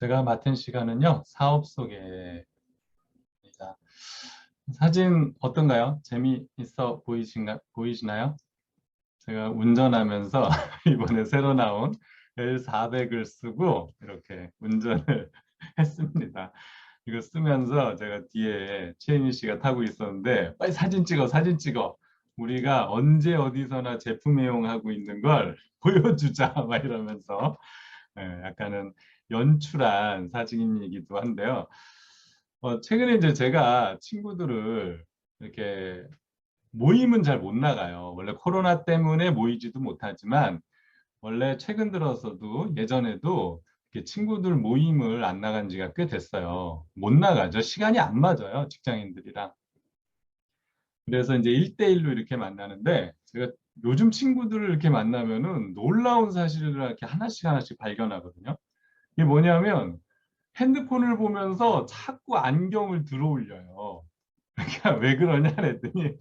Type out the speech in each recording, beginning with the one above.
제가 맡은 시간은요, 사업 소개입니다. 사진 어떤가요? 재미있어 보이시나요? 제가 운전하면서 이번에 새로 나온 L400을 쓰고 이렇게 운전을 했습니다. 이거 쓰면서 제가 뒤에 최인희 씨가 타고 있었는데, 빨리 사진 찍어, 사진 찍어. 우리가 언제 어디서나 제품 애용하고 있는 걸 보여주자, 막 이러면서 약간은 연출한 사진이기도 한데요. 최근에 이제 제가 친구들을 이렇게 모임은 잘 못 나가요. 원래 코로나 때문에 모이지도 못하지만 원래 최근 들어서도 예전에도 이렇게 친구들 모임을 안 나간 지가 꽤 됐어요. 못 나가죠. 시간이 안 맞아요. 직장인들이랑. 그래서 이제 1대1로 이렇게 만나는데 제가 요즘 친구들을 이렇게 만나면은 놀라운 사실을 이렇게 하나씩 하나씩 발견하거든요. 이게 뭐냐면 핸드폰을 보면서 자꾸 안경을 들어 올려요. 그러니까 왜 그러냐 그랬더니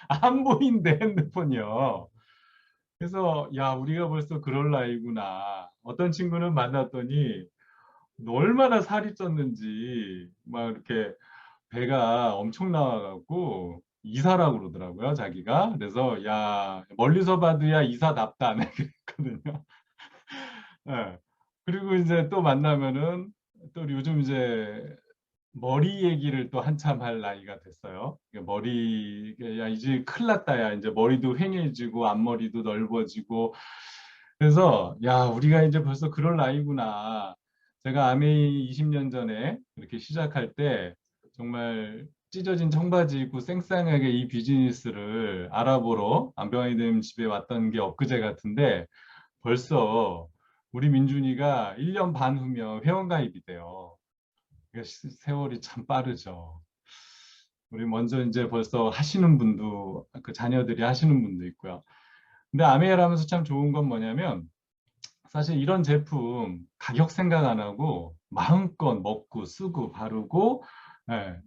안 보인대 핸드폰이요. 그래서 야 우리가 벌써 그럴 나이구나. 어떤 친구는 만났더니 너 얼마나 살이 쪘는지 막 이렇게 배가 엄청 나와갖고 이사라고 그러더라고요 자기가. 그래서 야 멀리서 봐도야 이사답다 네, 그랬거든요. 예. 그리고 이제 또 만나면은 또 요즘 이제 머리 얘기를 또 한참 할 나이가 됐어요. 머리, 야, 이제 큰일 났다, 야. 이제 머리도 휑해지고, 앞머리도 넓어지고. 그래서, 야, 우리가 이제 벌써 그럴 나이구나. 제가 아메이 20년 전에 이렇게 시작할 때 정말 찢어진 청바지 입고 쌩쌩하게 이 비즈니스를 알아보러 안병아이님 집에 왔던 게 엊그제 같은데 벌써 우리 민준이가 1년 반 후면 회원가입이 돼요. 세월이 참 빠르죠. 우리 먼저 이제 벌써 하시는 분도, 그 자녀들이 하시는 분도 있고요. 근데 아메이를 하면서 참 좋은 건 뭐냐면, 사실 이런 제품 가격 생각 안 하고 마음껏 먹고 쓰고 바르고,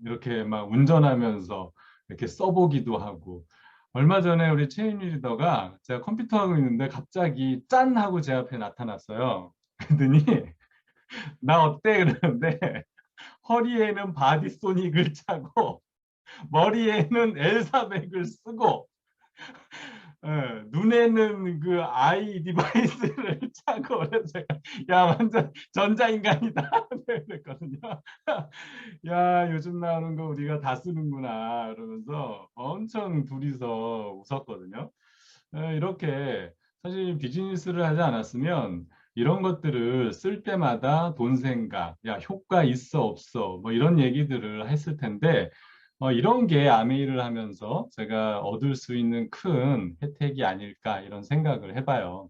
이렇게 막 운전하면서 이렇게 써보기도 하고. 얼마 전에 우리 최인희 리더가 제가 컴퓨터 하고 있는데 갑자기 짠 하고 제 앞에 나타났어요. 그러더니 나 어때? 그러는데 허리에는 바디소닉을 차고 머리에는 엘사백을 쓰고 눈에는 그 아이 디바이스를 차고 그래서 제가 야 완전 전자인간이다 그랬거든요. 야 요즘 나오는 거 우리가 다 쓰는구나 그러면서 엄청 둘이서 웃었거든요. 이렇게 사실 비즈니스를 하지 않았으면 이런 것들을 쓸 때마다 돈 생각, 야, 효과 있어, 없어, 뭐 이런 얘기들을 했을 텐데, 이런 게 아메이를 하면서 제가 얻을 수 있는 큰 혜택이 아닐까 이런 생각을 해봐요.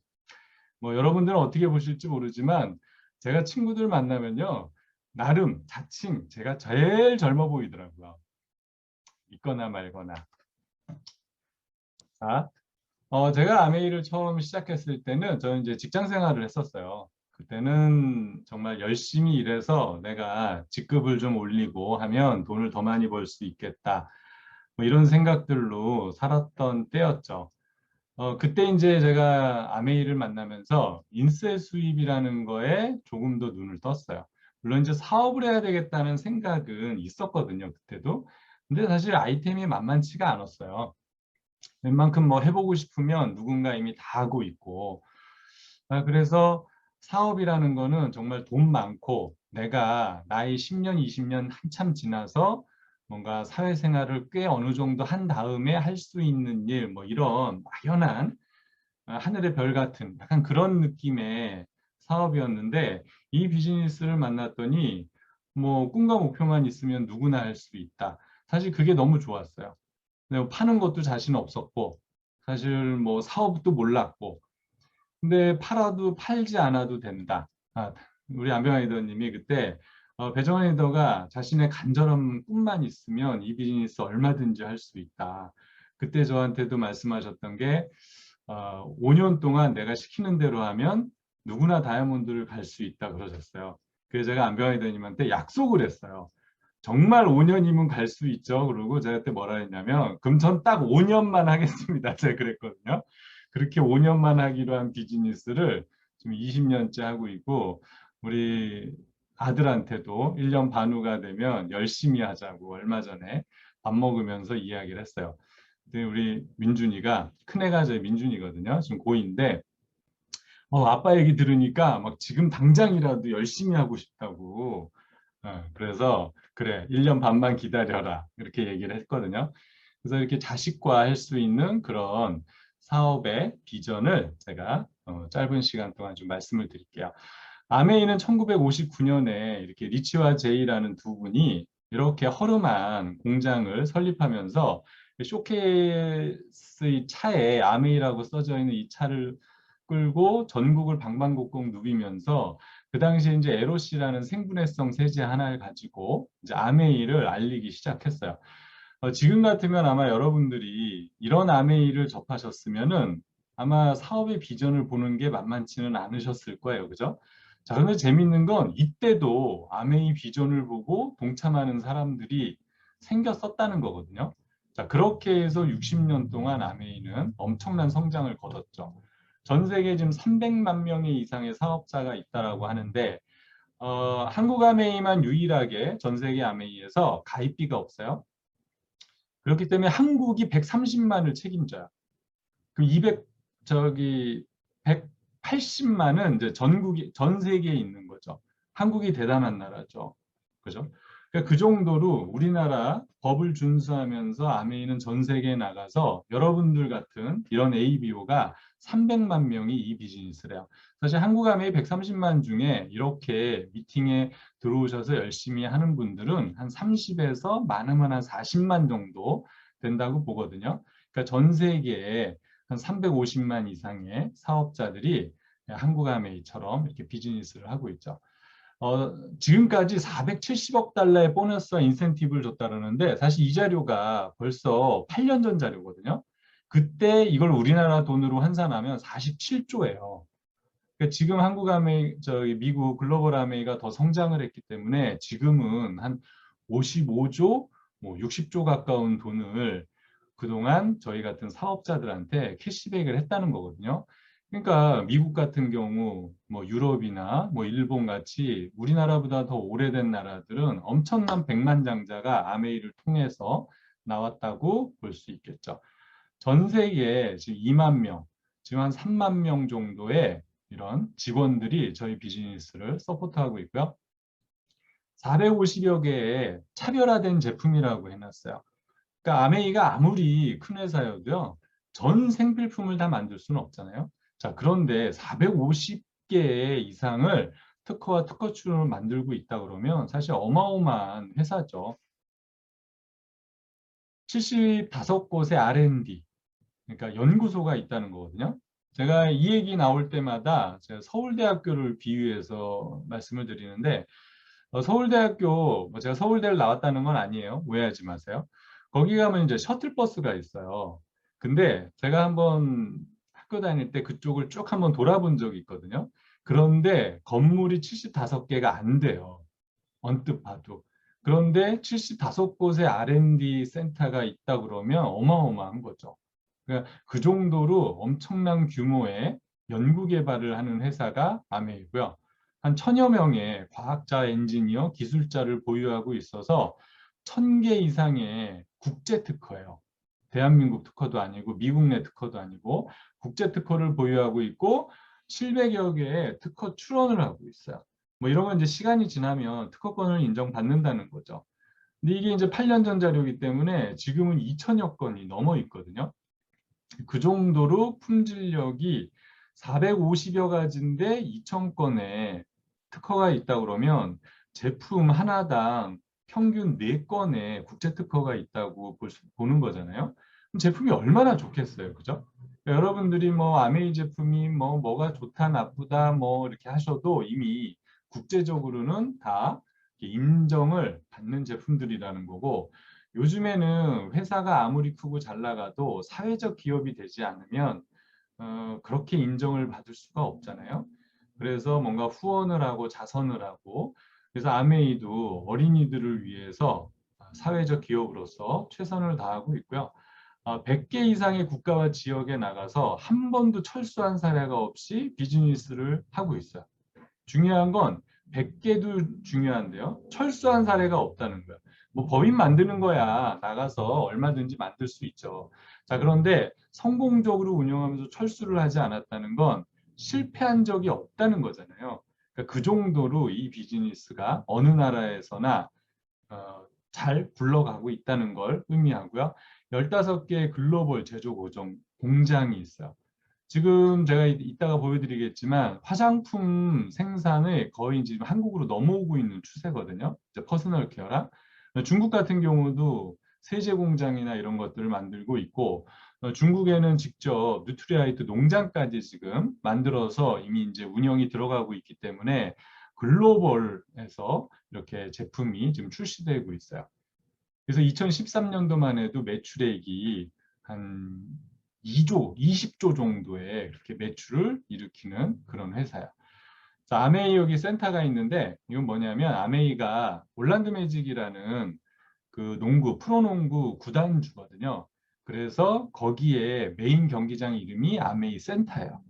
뭐 여러분들은 어떻게 보실지 모르지만 제가 친구들 만나면요. 나름 자칭 제가 제일 젊어 보이더라고요. 있거나 말거나. 자, 제가 아메이를 처음 시작했을 때는 저는 이제 직장 생활을 했었어요. 그때는 정말 열심히 일해서 내가 직급을 좀 올리고 하면 돈을 더 많이 벌 수 있겠다. 뭐 이런 생각들로 살았던 때였죠. 그때 이제 제가 아메이를 만나면서 인세 수입이라는 거에 조금 더 눈을 떴어요. 물론 이제 사업을 해야 되겠다는 생각은 있었거든요, 그때도. 근데 사실 아이템이 만만치가 않았어요. 웬만큼 뭐 해보고 싶으면 누군가 이미 다 하고 있고. 그래서 사업이라는 거는 정말 돈 많고 내가 나이 10년, 20년 한참 지나서 뭔가 사회생활을 꽤 어느 정도 한 다음에 할 수 있는 일, 뭐 이런 막연한 하늘의 별 같은 약간 그런 느낌의 사업이었는데 이 비즈니스를 만났더니 뭐 꿈과 목표만 있으면 누구나 할 수 있다. 사실 그게 너무 좋았어요. 근데 파는 것도 자신 없었고 사실 뭐 사업도 몰랐고 근데 팔아도 팔지 않아도 된다. 우리 안병환 리더님이 그때 배정환 리더가 자신의 간절한 꿈만 있으면 이 비즈니스 얼마든지 할 수 있다. 그때 저한테도 말씀하셨던 게 5년 동안 내가 시키는 대로 하면 누구나 다이아몬드를 갈 수 있다 그러셨어요. 그래서 제가 안병환 리더님한테 약속을 했어요. 정말 5년이면 갈 수 있죠. 그러고 제가 그때 뭐라 했냐면 그럼 전 딱 5년만 하겠습니다. 제가 그랬거든요. 그렇게 5년만 하기로 한 비즈니스를 지금 20년째 하고 있고 우리 아들한테도 1년 반 후가 되면 열심히 하자고 얼마 전에 밥 먹으면서 이야기를 했어요. 근데 우리 민준이가, 큰애가 제 민준이거든요. 지금 고2인데 아빠 얘기 들으니까 막 지금 당장이라도 열심히 하고 싶다고. 그래서 그래, 1년 반만 기다려라. 이렇게 얘기를 했거든요. 그래서 이렇게 자식과 할 수 있는 그런 사업의 비전을 제가 짧은 시간 동안 좀 말씀을 드릴게요. 아메이는 1959년에 이렇게 리치와 제이라는 두 분이 이렇게 허름한 공장을 설립하면서 쇼케이스의 차에 아메이라고 써져 있는 이 차를 끌고 전국을 방방곡곡 누비면서 그 당시에 이제 에로시라는 생분해성 세제 하나를 가지고 이제 아메이를 알리기 시작했어요. 지금 같으면 아마 여러분들이 이런 아메이를 접하셨으면은 아마 사업의 비전을 보는 게 만만치는 않으셨을 거예요. 그죠? 자, 그런데 재밌는 건 이때도 아메이 비전을 보고 동참하는 사람들이 생겼었다는 거거든요. 자, 그렇게 해서 60년 동안 아메이는 엄청난 성장을 거뒀죠. 전 세계에 지금 300만 명의 이상의 사업자가 있다라고 하는데 한국 아메이만 유일하게 전 세계 아메이에서 가입비가 없어요. 그렇기 때문에 한국이 130만을 책임져요. 그럼 180만은 이제 전 세계에 있는 거죠. 한국이 대단한 나라죠. 그죠? 그러니까 그 정도로 우리나라 법을 준수하면서 아메이는 전 세계에 나가서 여러분들 같은 이런 ABO가 300만 명이 이 비즈니스를 해요. 사실 한국 아메이 130만 중에 이렇게 미팅에 들어오셔서 열심히 하는 분들은 한 30에서 많으면 한 40만 정도 된다고 보거든요. 그러니까 전 세계에 한 350만 이상의 사업자들이 한국 아메이처럼 이렇게 비즈니스를 하고 있죠. 지금까지 470억 달러의 보너스와 인센티브를 줬다는데 사실 이 자료가 벌써 8년 전 자료거든요. 그때 이걸 우리나라 돈으로 환산하면 47조예요. 그러니까 지금 한국 아메이, 미국 글로벌 아메이가 더 성장을 했기 때문에 지금은 한 55조, 뭐 60조 가까운 돈을 그동안 저희 같은 사업자들한테 캐시백을 했다는 거거든요. 그러니까 미국 같은 경우 뭐 유럽이나 뭐 일본 같이 우리나라보다 더 오래된 나라들은 엄청난 백만장자가 아메이를 통해서 나왔다고 볼 수 있겠죠. 전 세계에 지금 2만 명, 지금 한 3만 명 정도의 이런 직원들이 저희 비즈니스를 서포트하고 있고요. 450여 개의 차별화된 제품이라고 해놨어요. 그러니까 아메이가 아무리 큰 회사여도요. 전 생필품을 다 만들 수는 없잖아요. 자, 그런데 450개 이상을 특허와 특허출원을 만들고 있다 그러면 사실 어마어마한 회사죠. 75곳의 R&D, 그러니까 연구소가 있다는 거거든요. 제가 이 얘기 나올 때마다 제가 서울대학교를 비유해서 말씀을 드리는데 서울대학교, 뭐 제가 서울대를 나왔다는 건 아니에요. 오해하지 마세요. 거기 가면 이제 셔틀버스가 있어요. 근데 제가 한번 학교 다닐 때 그쪽을 쭉 한번 돌아본 적이 있거든요. 그런데 건물이 75개가 안 돼요. 언뜻 봐도. 그런데 75곳의 R&D 센터가 있다 그러면 어마어마한 거죠. 그러니까 그 정도로 엄청난 규모의 연구 개발을 하는 회사가 아메이고요. 한 1000여 명의 과학자, 엔지니어, 기술자를 보유하고 있어서 1000개 이상의 국제 특허예요. 대한민국 특허도 아니고 미국 내 특허도 아니고 국제 특허를 보유하고 있고 700여 개의 특허 출원을 하고 있어요. 뭐 이런 건 이제 시간이 지나면 특허권을 인정받는다는 거죠. 근데 이게 이제 8년 전 자료이기 때문에 지금은 2천여 건이 넘어 있거든요. 그 정도로 품질력이 450여 가지인데 2,000건의 특허가 있다 그러면 제품 하나당 평균 4건의 국제 특허가 있다고 보는 거잖아요. 그럼 제품이 얼마나 좋겠어요. 그죠? 그러니까 여러분들이 뭐 아메이 제품이 뭐가 좋다 나쁘다 뭐 이렇게 하셔도 이미 국제적으로는 다 인정을 받는 제품들이라는 거고 요즘에는 회사가 아무리 크고 잘 나가도 사회적 기업이 되지 않으면 그렇게 인정을 받을 수가 없잖아요. 그래서 뭔가 후원을 하고 자선을 하고 그래서 아메이도 어린이들을 위해서 사회적 기업으로서 최선을 다하고 있고요. 100개 이상의 국가와 지역에 나가서 한 번도 철수한 사례가 없이 비즈니스를 하고 있어요. 중요한 건 100개도 중요한데요. 철수한 사례가 없다는 거예요. 뭐 법인 만드는 거야. 나가서 얼마든지 만들 수 있죠. 자, 그런데 성공적으로 운영하면서 철수를 하지 않았다는 건 실패한 적이 없다는 거잖아요. 그러니까 그 정도로 이 비즈니스가 어느 나라에서나 잘 굴러가고 있다는 걸 의미하고요. 15개의 글로벌 제조 공장이 있어요. 지금 제가 이따가 보여드리겠지만 화장품 생산을 거의 지금 한국으로 넘어오고 있는 추세거든요. 이제 퍼스널 케어랑 중국 같은 경우도 세제 공장이나 이런 것들을 만들고 있고 중국에는 직접 뉴트리아이트 농장까지 지금 만들어서 이미 이제 운영이 들어가고 있기 때문에 글로벌에서 이렇게 제품이 지금 출시되고 있어요. 그래서 2013년도만 해도 매출액이 한 2조, 20조 정도의 그렇게 매출을 일으키는 그런 회사야. 자, 아메이 여기 센터가 있는데 이건 뭐냐면 아메이가 올란드 매직이라는 그 농구, 프로농구 구단주거든요. 그래서 거기에 메인 경기장 이름이 아메이 센터예요.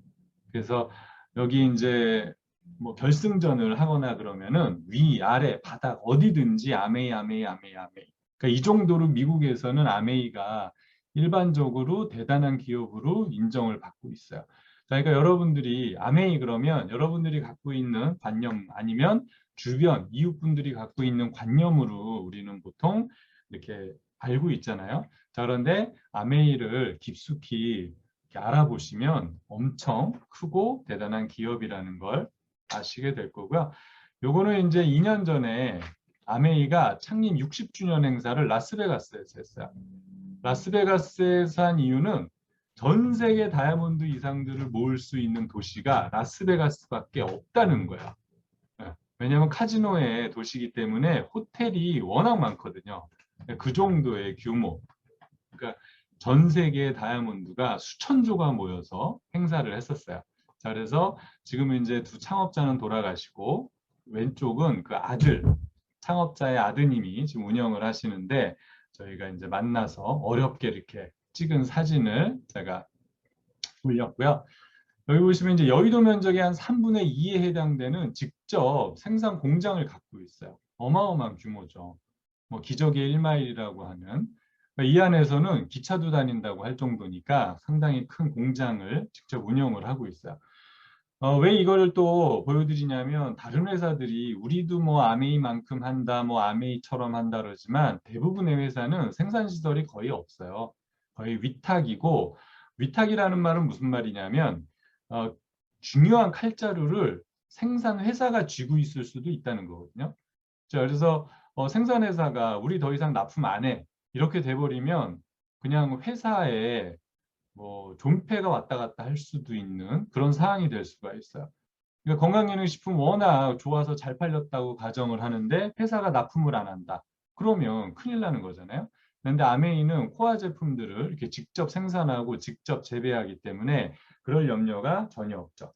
그래서 여기 이제 뭐 결승전을 하거나 그러면은 위, 아래, 바닥 어디든지 아메이, 아메이, 아메이, 아메이. 그러니까 이 정도로 미국에서는 아메이가 일반적으로 대단한 기업으로 인정을 받고 있어요. 자, 그러니까 여러분들이 아메이 그러면 여러분들이 갖고 있는 관념 아니면 주변 이웃분들이 갖고 있는 관념으로 우리는 보통 이렇게 알고 있잖아요. 자, 그런데 아메이를 깊숙이 이렇게 알아보시면 엄청 크고 대단한 기업이라는 걸 아시게 될 거고요. 요거는 이제 2년 전에 아메이가 창립 60주년 행사를 라스베가스에서 했어요. 라스베가스에서 한 이유는 전 세계 다이아몬드 이상들을 모을 수 있는 도시가 라스베가스밖에 없다는 거야. 왜냐하면 카지노의 도시이기 때문에 호텔이 워낙 많거든요. 그 정도의 규모. 그러니까 전 세계의 다이아몬드가 수천 조가 모여서 행사를 했었어요. 자, 그래서 지금은 이제 두 창업자는 돌아가시고 왼쪽은 그 아들, 창업자의 아드님이 지금 운영을 하시는데 저희가 이제 만나서 어렵게 이렇게 찍은 사진을 제가 올렸고요. 여기 보시면 이제 여의도 면적의 한 3분의 2에 해당되는 직접 생산 공장을 갖고 있어요. 어마어마한 규모죠. 뭐 기적의 1마일이라고 하는 이 안에서는 기차도 다닌다고 할 정도니까 상당히 큰 공장을 직접 운영을 하고 있어요. 왜 이거를 또 보여드리냐면 다른 회사들이 우리도 뭐 아메이만큼 한다, 뭐 아메이처럼 한다 그러지만 대부분의 회사는 생산 시설이 거의 없어요. 거의 위탁이고 위탁이라는 말은 무슨 말이냐면 어, 중요한 칼자루를 생산 회사가 쥐고 있을 수도 있다는 거거든요. 자, 그래서 생산회사가 우리 더 이상 납품 안 해. 이렇게 돼버리면 그냥 회사에 뭐 존폐가 왔다 갔다 할 수도 있는 그런 상황이 될 수가 있어요. 그러니까 건강기능식품 워낙 좋아서 잘 팔렸다고 가정을 하는데 회사가 납품을 안 한다. 그러면 큰일 나는 거잖아요. 그런데 아메이는 코아 제품들을 이렇게 직접 생산하고 직접 재배하기 때문에 그럴 염려가 전혀 없죠.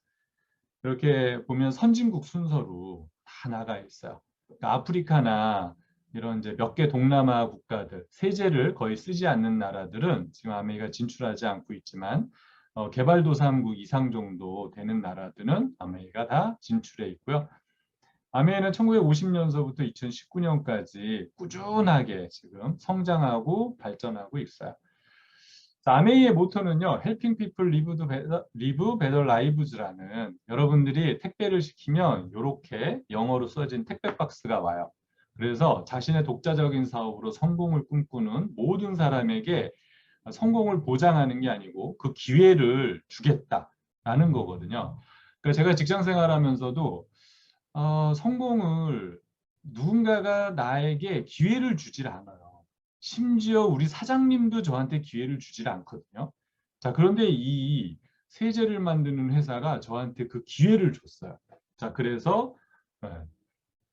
이렇게 보면 선진국 순서로 다 나가 있어요. 그러니까 아프리카나 이런 이제 몇 개 동남아 국가들, 세제를 거의 쓰지 않는 나라들은 지금 아메이가 진출하지 않고 있지만 개발도상국 이상 정도 되는 나라들은 아메이가 다 진출해 있고요. 아메이는 1950년서부터 2019년까지 꾸준하게 지금 성장하고 발전하고 있어요. 아메이의 모토는요, Helping People Live Better Lives라는 여러분들이 택배를 시키면 이렇게 영어로 써진 택배 박스가 와요. 그래서 자신의 독자적인 사업으로 성공을 꿈꾸는 모든 사람에게 성공을 보장하는 게 아니고 그 기회를 주겠다라는 거거든요. 그러니까 제가 직장 생활하면서도 성공을 누군가가 나에게 기회를 주질 않아요. 심지어 우리 사장님도 저한테 기회를 주질 않거든요. 자, 그런데 이 세제를 만드는 회사가 저한테 그 기회를 줬어요. 자, 그래서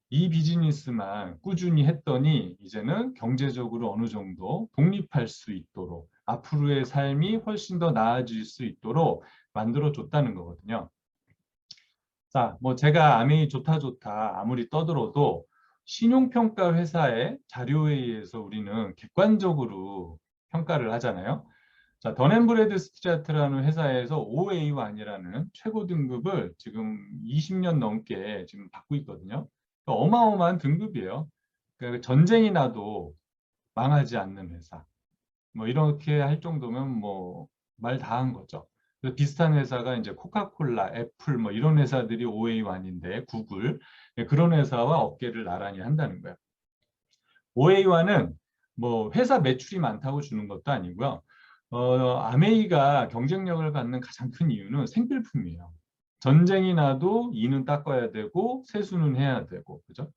이 비즈니스만 꾸준히 했더니 이제는 경제적으로 어느 정도 독립할 수 있도록 앞으로의 삶이 훨씬 더 나아질 수 있도록 만들어 줬다는 거거든요. 자, 뭐 제가 아메이 좋다 좋다 아무리 떠들어도 신용평가 회사의 자료에 의해서 우리는 객관적으로 평가를 하잖아요. 자, 던앤브래드스트래트라는 회사에서 OA1이라는 최고 등급을 지금 20년 넘게 지금 받고 있거든요. 그러니까 어마어마한 등급이에요. 그러니까 전쟁이 나도 망하지 않는 회사. 뭐 이렇게 할 정도면 뭐 말 다 한 거죠. 그래서 비슷한 회사가 이제 코카콜라, 애플 뭐 이런 회사들이 OA1인데 구글 그런 회사와 업계를 나란히 한다는 거예요. OA1은 뭐 회사 매출이 많다고 주는 것도 아니고요. 아메이가 경쟁력을 갖는 가장 큰 이유는 생필품이에요. 전쟁이 나도 이는 닦아야 되고 세수는 해야 되고 그죠?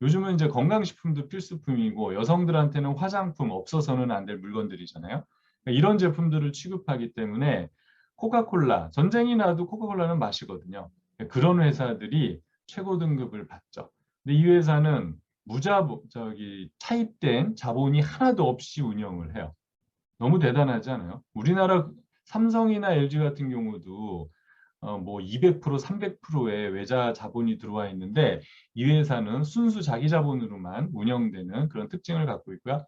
요즘은 이제 건강식품도 필수품이고 여성들한테는 화장품 없어서는 안 될 물건들이잖아요. 그러니까 이런 제품들을 취급하기 때문에 코카콜라, 전쟁이 나도 코카콜라는 마시거든요. 그런 회사들이 최고 등급을 받죠. 근데 이 회사는 차입된 자본이 하나도 없이 운영을 해요. 너무 대단하지 않아요? 우리나라 삼성이나 LG 같은 경우도 뭐 200%, 300%의 외자 자본이 들어와 있는데 이 회사는 순수 자기 자본으로만 운영되는 그런 특징을 갖고 있고요.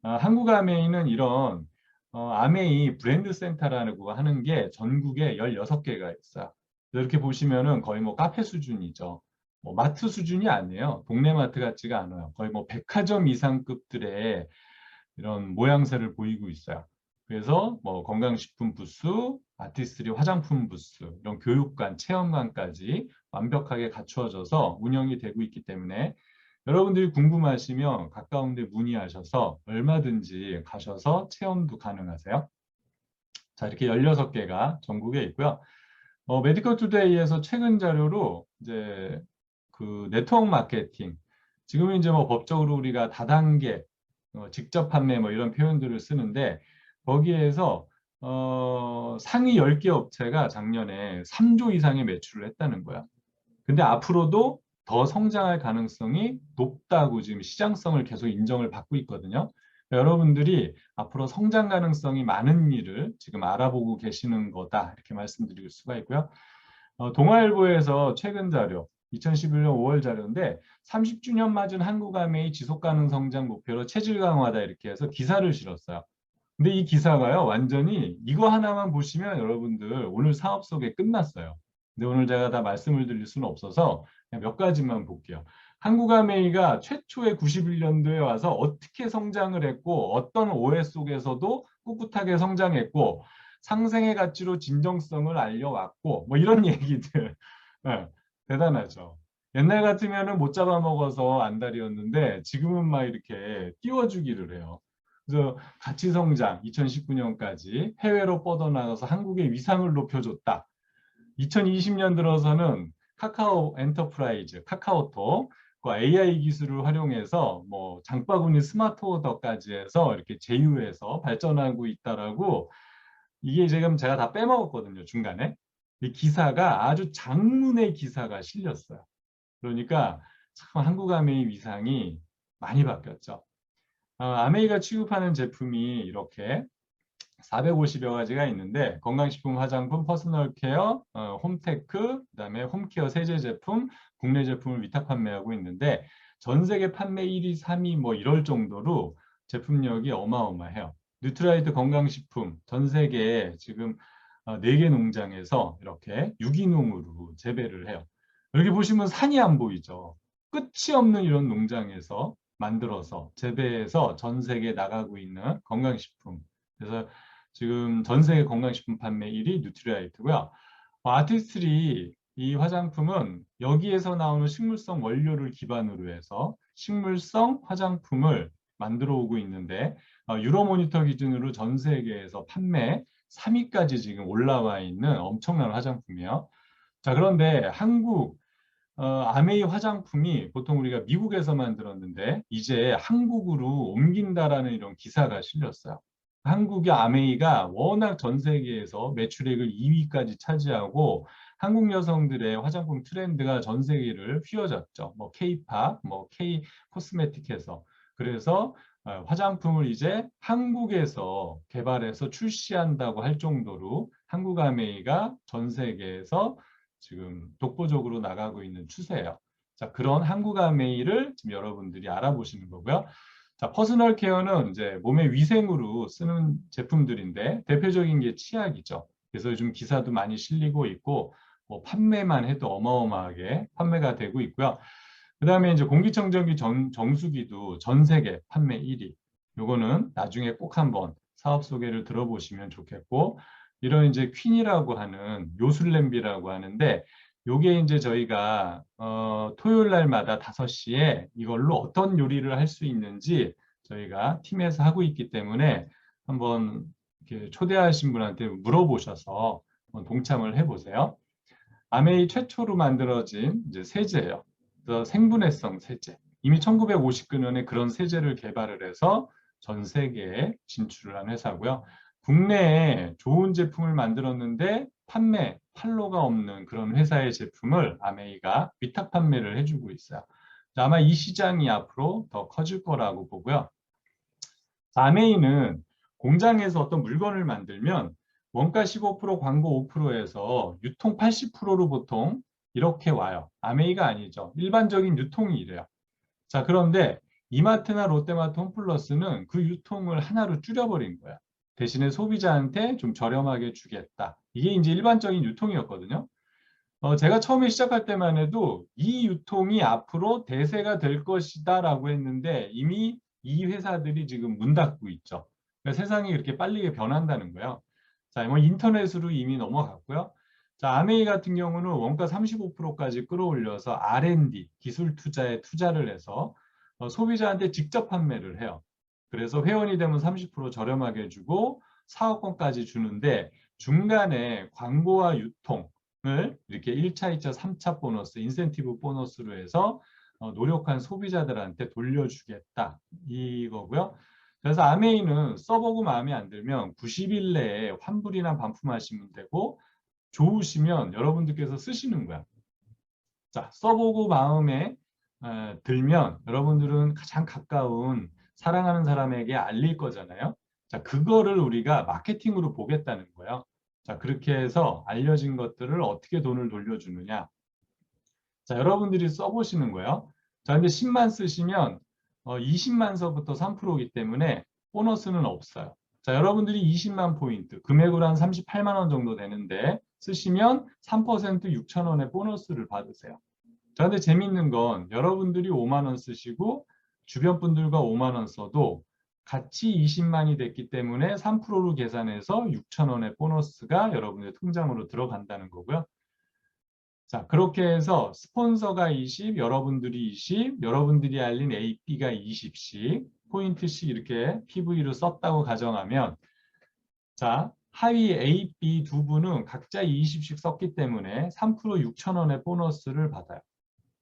한국 아메이는 이런 아메이 브랜드 센터라고 하는 게 전국에 16개가 있어요. 이렇게 보시면은 거의 뭐 카페 수준이죠. 뭐 마트 수준이 아니에요. 동네 마트 같지가 않아요. 거의 뭐 백화점 이상급들의 이런 모양새를 보이고 있어요. 그래서 뭐 건강식품 부스, 아티스트리 화장품 부스, 이런 교육관, 체험관까지 완벽하게 갖추어져서 운영이 되고 있기 때문에 여러분들이 궁금하시면 가까운 데 문의하셔서 얼마든지 가셔서 체험도 가능하세요. 자, 이렇게 16개가 전국에 있고요. 메디컬 투데이에서 최근 자료로 이제 그 네트워크 마케팅, 지금은 이제 뭐 법적으로 우리가 다단계, 직접 판매 뭐 이런 표현들을 쓰는데 거기에서 상위 10개 업체가 작년에 3조 이상의 매출을 했다는 거야. 근데 앞으로도 더 성장할 가능성이 높다고 지금 시장성을 계속 인정을 받고 있거든요. 그러니까 여러분들이 앞으로 성장 가능성이 많은 일을 지금 알아보고 계시는 거다 이렇게 말씀드릴 수가 있고요. 동아일보에서 최근 자료 2011년 5월 자료인데 30주년 맞은 한국아메이 지속가능 성장 목표로 체질 강화다 이렇게 해서 기사를 실었어요. 근데 이 기사가요 완전히 이거 하나만 보시면 여러분들 오늘 사업 소개 끝났어요. 근데 오늘 제가 다 말씀을 드릴 수는 없어서 그냥 몇 가지만 볼게요. 한국아메이가 최초의 91년도에 와서 어떻게 성장을 했고 어떤 오해 속에서도 꿋꿋하게 성장했고 상생의 가치로 진정성을 알려왔고 뭐 이런 얘기들 네, 대단하죠. 옛날 같으면은 못 잡아먹어서 안달이었는데 지금은 막 이렇게 띄워주기를 해요. 그래서 가치 성장 2019년까지 해외로 뻗어나가서 한국의 위상을 높여줬다. 2020년 들어서는 카카오 엔터프라이즈, 카카오톡, 그 AI 기술을 활용해서 뭐 장바구니 스마트 오더까지 해서 이렇게 제휴해서 발전하고 있다라고 이게 지금 제가 다 빼먹었거든요, 중간에. 이 기사가 아주 장문의 기사가 실렸어요. 그러니까 참 한국 아메이 위상이 많이 바뀌었죠. 아메이가 취급하는 제품이 이렇게 450여 가지가 있는데 건강식품, 화장품, 퍼스널 케어, 홈테크, 그다음에 홈케어 세제 제품, 국내 제품을 위탁 판매하고 있는데 전 세계 판매 1위, 3위 뭐 이럴 정도로 제품력이 어마어마해요. 뉴트라이트 건강식품 전 세계에 지금 4개 농장에서 이렇게 유기농으로 재배를 해요. 여기 보시면 산이 안 보이죠. 끝이 없는 이런 농장에서 만들어서 재배해서 전 세계에 나가고 있는 건강식품. 그래서 지금 전 세계 건강식품 판매 1위 뉴트리라이트고요. 아티스트리 이 화장품은 여기에서 나오는 식물성 원료를 기반으로 해서 식물성 화장품을 만들어 오고 있는데 유로모니터 기준으로 전 세계에서 판매 3위까지 지금 올라와 있는 엄청난 화장품이에요. 자, 그런데 한국 아메이 화장품이 보통 우리가 미국에서 만들었는데 이제 한국으로 옮긴다라는 이런 기사가 실렸어요. 한국의 아메이가 워낙 전 세계에서 매출액을 2위까지 차지하고 한국 여성들의 화장품 트렌드가 전 세계를 휘어잡죠. 뭐 K-팝, 뭐 K 코스메틱에서. 그래서 화장품을 이제 한국에서 개발해서 출시한다고 할 정도로 한국 아메이가 전 세계에서 지금 독보적으로 나가고 있는 추세예요. 자, 그런 한국 아메이를 지금 여러분들이 알아보시는 거고요. 자, 퍼스널 케어는 이제 몸의 위생으로 쓰는 제품들인데 대표적인 게 치약이죠. 그래서 요즘 기사도 많이 실리고 있고 뭐 판매만 해도 어마어마하게 판매가 되고 있고요. 그다음에 이제 공기청정기 정수기도 전 세계 판매 1위. 요거는 나중에 꼭 한번 사업 소개를 들어보시면 좋겠고, 이런 이제 퀸이라고 하는 요술 냄비라고 하는데, 요게 이제 저희가 토요일 날마다 5시에 이걸로 어떤 요리를 할 수 있는지 저희가 팀에서 하고 있기 때문에 한번 이렇게 초대하신 분한테 물어보셔서 한번 동참을 해보세요. 아메이 최초로 만들어진 이제 세제예요. 그래서 생분해성 세제. 이미 1959년에 그런 세제를 개발을 해서 전 세계에 진출을 한 회사고요. 국내에 좋은 제품을 만들었는데 판로가 없는 그런 회사의 제품을 아메이가 위탁 판매를 해주고 있어요. 아마 이 시장이 앞으로 더 커질 거라고 보고요. 아메이는 공장에서 어떤 물건을 만들면 원가 15%, 광고 5%에서 유통 80%로 보통 이렇게 와요. 아메이가 아니죠. 일반적인 유통이 이래요. 자, 그런데 이마트나 롯데마트 홈플러스는 그 유통을 하나로 줄여버린 거야. 대신에 소비자한테 좀 저렴하게 주겠다. 이게 이제 일반적인 유통이었거든요. 제가 처음에 시작할 때만 해도 이 유통이 앞으로 대세가 될 것이다라고 했는데 이미 이 회사들이 지금 문 닫고 있죠. 그러니까 세상이 그렇게 빨리 변한다는 거예요. 자, 뭐 인터넷으로 이미 넘어갔고요. 자, 아메이 같은 경우는 원가 35%까지 끌어올려서 R&D, 기술 투자에 투자를 해서 소비자한테 직접 판매를 해요. 그래서 회원이 되면 30% 저렴하게 주고 사업권까지 주는데 중간에 광고와 유통을 이렇게 1차, 2차, 3차 보너스, 인센티브 보너스로 해서 노력한 소비자들한테 돌려주겠다 이거고요. 그래서 아메이는 써보고 마음에 안 들면 90일 내에 환불이나 반품하시면 되고 좋으시면 여러분들께서 쓰시는 거야. 자, 써보고 마음에 들면 여러분들은 가장 가까운 사랑하는 사람에게 알릴 거잖아요. 자, 그거를 우리가 마케팅으로 보겠다는 거예요. 자, 그렇게 해서 알려진 것들을 어떻게 돈을 돌려주느냐. 자, 여러분들이 써보시는 거예요. 자, 근데 10만 쓰시면 20만서부터 3%이기 때문에 보너스는 없어요. 자, 여러분들이 20만 포인트, 금액으로 한 38만 원 정도 되는데 쓰시면 3% 6천 원의 보너스를 받으세요. 자, 근데 재밌는 건 여러분들이 5만 원 쓰시고 주변 분들과 5만 원 써도 같이 20만이 됐기 때문에 3%로 계산해서 6천 원의 보너스가 여러분의 통장으로 들어간다는 거고요. 자, 그렇게 해서 스폰서가 20, 여러분들이 20, 여러분들이 알린 A, B가 20씩, 포인트씩 이렇게 PV로 썼다고 가정하면, 자, 하위 A, B 두 분은 각자 20씩 썼기 때문에 3% 6천 원의 보너스를 받아요.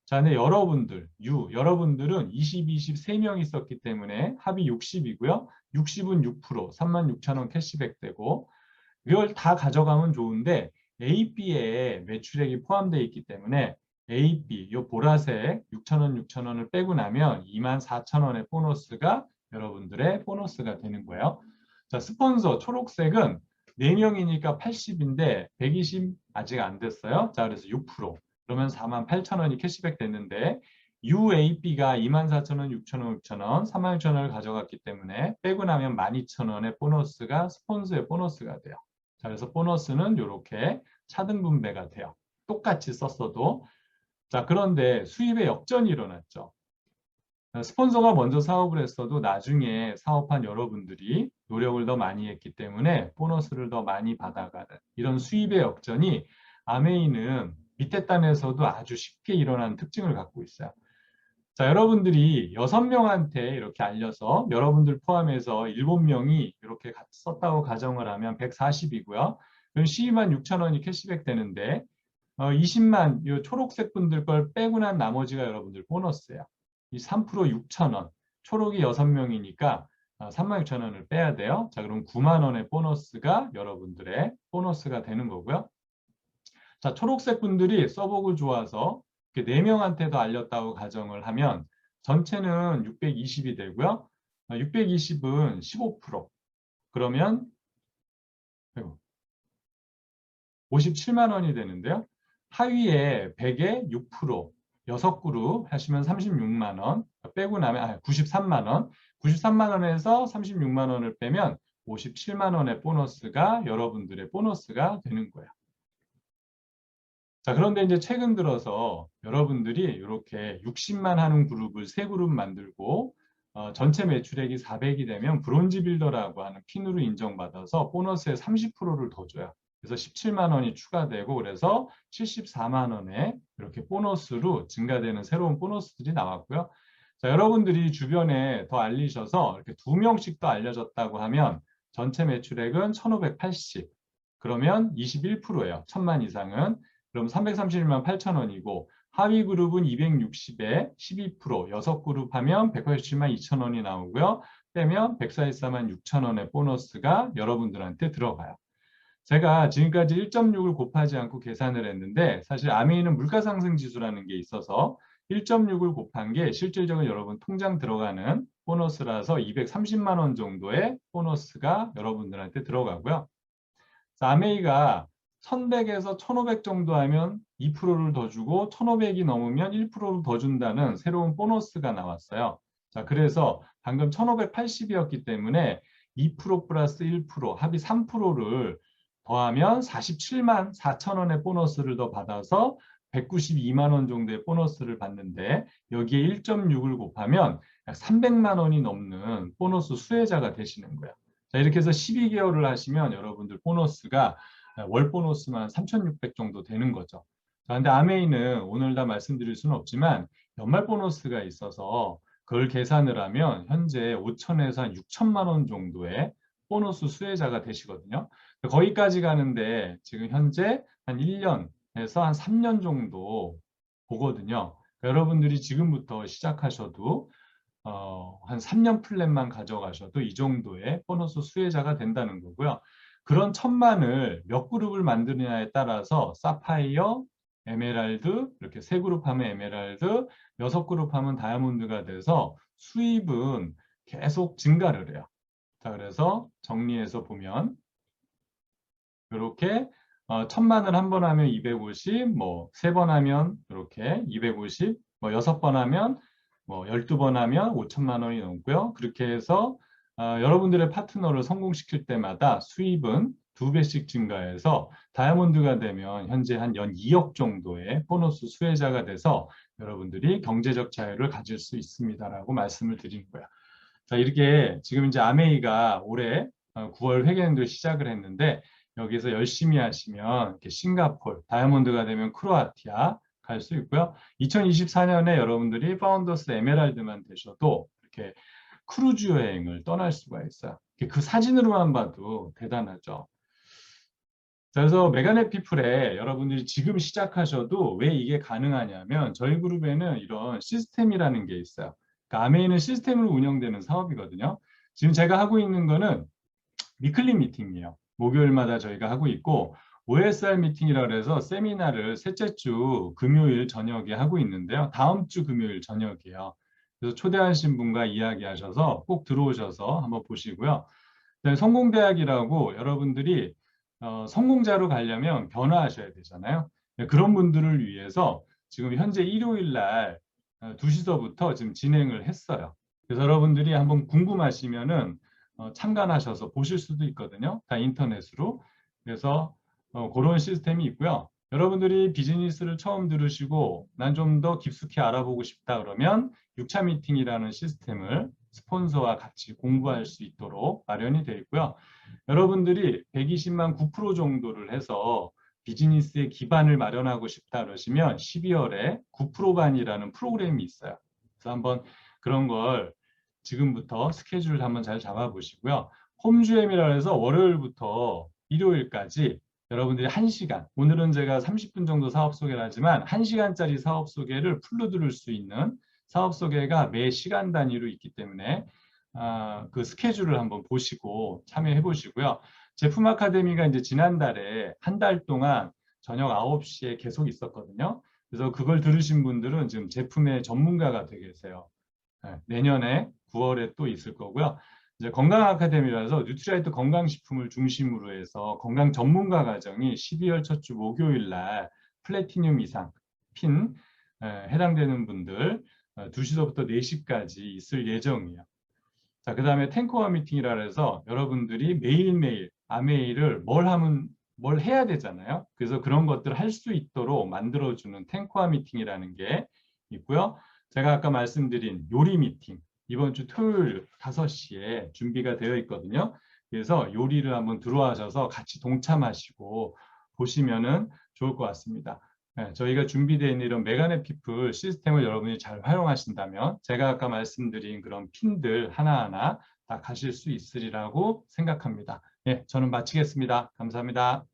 자, 근데 여러분들은 20, 20 3명이 썼기 때문에 합이 60이고요. 60은 6%, 3만 6천 원 캐시백 되고, 이걸 다 가져가면 좋은데 A, B에 매출액이 포함되어 있기 때문에 A, B, 요 보라색 6,000원, 6,000원을 빼고 나면 24,000원의 보너스가 여러분들의 보너스가 되는 거예요. 자, 스폰서 초록색은 4명이니까 80인데 120 아직 안 됐어요. 자, 그래서 6%. 그러면 48,000원이 캐시백 됐는데 UAB가 24,000원, 6,000원, 6,000원, 36,000원을 가져갔기 때문에 빼고 나면 12,000원의 보너스가 스폰서의 보너스가 돼요. 자, 그래서 보너스는 이렇게 차등 분배가 돼요. 똑같이 썼어도. 자, 그런데 수입에 역전이 일어났죠. 스폰서가 먼저 사업을 했어도 나중에 사업한 여러분들이 노력을 더 많이 했기 때문에 보너스를 더 많이 받아가는 이런 수입의 역전이 아메이는 밑에 단에서도 아주 쉽게 일어나는 특징을 갖고 있어요. 자, 여러분들이 6명한테 이렇게 알려서 여러분들 포함해서 7명이 이렇게 같이 썼다고 가정을 하면 140이고요. 그럼 12만 6천 원이 캐시백 되는데 20만 이 초록색 분들 걸 빼고 난 나머지가 여러분들 보너스예요. 이 3% 6천 원, 초록이 6명이니까 3만 6천 원을 빼야 돼요. 자, 그럼 9만 원의 보너스가 여러분들의 보너스가 되는 거고요. 자, 초록색 분들이 써보고 좋아서 4명한테 더 알렸다고 가정을 하면 전체는 620이 되고요. 620은 15%. 그러면 57만 원이 되는데요. 하위에 100에 6%, 6그룹 하시면 36만 원, 빼고 나면 93만 원. 93만 원에서 36만 원을 빼면 57만 원의 보너스가 여러분들의 보너스가 되는 거예요. 자, 그런데 이제 최근 들어서 여러분들이 이렇게 60만 하는 그룹을 세 그룹 만들고 전체 매출액이 400이 되면 브론즈 빌더라고 하는 핀으로 인정받아서 보너스의 30%를 더 줘요. 그래서 17만 원이 추가되고 그래서 74만 원에 이렇게 보너스로 증가되는 새로운 보너스들이 나왔고요. 자, 여러분들이 주변에 더 알리셔서 이렇게 2명씩 더 알려졌다고 하면 전체 매출액은 1580. 그러면 21%예요. 1000만 이상은. 그럼 331만 8천 원이고 하위 그룹은 260에 12%, 6그룹 하면 187만 2천 원이 나오고요. 빼면 144만 6천 원의 보너스가 여러분들한테 들어가요. 제가 지금까지 1.6을 곱하지 않고 계산을 했는데 사실 아메이는 물가상승지수라는 게 있어서 1.6을 곱한 게 실질적으로 여러분 통장 들어가는 보너스라서 230만 원 정도의 보너스가 여러분들한테 들어가고요. 아메이가 1100에서 1500 정도 하면 2%를 더 주고 1500이 넘으면 1%를 더 준다는 새로운 보너스가 나왔어요. 자, 그래서 방금 1580이었기 때문에 2% 플러스 1% 합이 3%를 더하면 47만 4천 원의 보너스를 더 받아서 192만 원 정도의 보너스를 받는데 여기에 1.6을 곱하면 약 300만 원이 넘는 보너스 수혜자가 되시는 거예요. 자, 이렇게 해서 12개월을 하시면 여러분들 보너스가 월 보너스만 3,600 정도 되는 거죠. 자, 근데 아메이는 오늘 다 말씀드릴 수는 없지만 연말 보너스가 있어서 그걸 계산을 하면 현재 5천에서 한 6천만 원 정도의 보너스 수혜자가 되시거든요. 거기까지 가는데 지금 현재 한 1년에서 한 3년 정도 보거든요. 여러분들이 지금부터 시작하셔도 한 3년 플랜만 가져가셔도 이 정도의 보너스 수혜자가 된다는 거고요. 그런 1000만을 몇 그룹을 만드느냐에 따라서 사파이어, 에메랄드, 이렇게 세 그룹 하면 에메랄드, 6그룹 하면 다이아몬드가 돼서 수입은 계속 증가를 해요. 자, 그래서 정리해서 보면 이렇게 1000만을 한 번 하면 250, 뭐 3번 하면 이렇게 250, 뭐 6번 하면 뭐 12번 하면 5천만 원이 넘고요. 그렇게 해서 여러분들의 파트너를 성공시킬 때마다 수입은 2배씩 증가해서 다이아몬드가 되면 현재 한 연 2억 정도의 보너스 수혜자가 돼서 여러분들이 경제적 자유를 가질 수 있습니다라고 말씀을 드리는 거예요. 자, 이렇게 지금 이제 아메이가 올해 9월 회계연도 시작을 했는데 여기서 열심히 하시면 이렇게 싱가포르, 다이아몬드가 되면 크로아티아 갈 수 있고요. 2024년에 여러분들이 파운더스 에메랄드만 되셔도 이렇게 크루즈 여행을 떠날 수가 있어요. 그 사진으로만 봐도 대단하죠. 그래서 메가넷 피플에 여러분들이 지금 시작하셔도 왜 이게 가능하냐면 저희 그룹에는 이런 시스템이라는 게 있어요. 그러니까 아메이는 시스템으로 운영되는 사업이거든요. 지금 제가 하고 있는 거는 위클리 미팅이에요. 목요일마다 저희가 하고 있고 OSR 미팅이라고 해서 세미나를 셋째 주 금요일 저녁에 하고 있는데요. 다음 주 금요일 저녁이에요. 그래서 초대하신 분과 이야기하셔서 꼭 들어오셔서 한번 보시고요. 성공대학이라고 여러분들이 성공자로 가려면 변화하셔야 되잖아요. 그런 분들을 위해서 지금 현재 일요일 날 2시서부터 지금 진행을 했어요. 그래서 여러분들이 한번 궁금하시면은 참관하셔서 보실 수도 있거든요. 다 인터넷으로. 그래서 그런 시스템이 있고요. 여러분들이 비즈니스를 처음 들으시고 난 좀 더 깊숙이 알아보고 싶다 그러면 6차 미팅이라는 시스템을 스폰서와 같이 공부할 수 있도록 마련이 되어 있고요. 여러분들이 120만 9% 정도를 해서 비즈니스의 기반을 마련하고 싶다 그러시면 12월에 9%반이라는 프로그램이 있어요. 그래서 한번 그런 걸 지금부터 스케줄을 한번 잘 잡아보시고요. 홈주엠이라 해서 월요일부터 일요일까지 여러분들이 1시간, 오늘은 제가 30분 정도 사업 소개를 하지만 1시간짜리 사업 소개를 풀로 들을 수 있는 사업 소개가 매 시간 단위로 있기 때문에 그 스케줄을 한번 보시고 참여해 보시고요. 제품 아카데미가 이제 지난달에 한 달 동안 저녁 9시에 계속 있었거든요. 그래서 그걸 들으신 분들은 지금 제품의 전문가가 되겠어요. 내년에 9월에 또 있을 거고요. 이제 건강 아카데미라서 뉴트라이트 건강식품을 중심으로 해서 건강 전문가 과정이 12월 첫 주 목요일 날 플래티늄 이상 핀 해당되는 분들 2시서부터 4시까지 있을 예정이에요. 자, 그 다음에 탱크와 미팅이라 해서 여러분들이 매일매일 아메이를 뭘 해야 되잖아요. 그래서 그런 것들을 할 수 있도록 만들어주는 탱크와 미팅이라는 게 있고요. 제가 아까 말씀드린 요리 미팅, 이번 주 토요일 5시에 준비가 되어 있거든요. 그래서 요리를 한번 들어와셔서 같이 동참하시고 보시면은 좋을 것 같습니다. 네, 저희가 준비되어 있는 이런 메가네 피플 시스템을 여러분이 잘 활용하신다면 제가 아까 말씀드린 그런 핀들 하나하나 다 가실 수 있으리라고 생각합니다. 네, 저는 마치겠습니다. 감사합니다.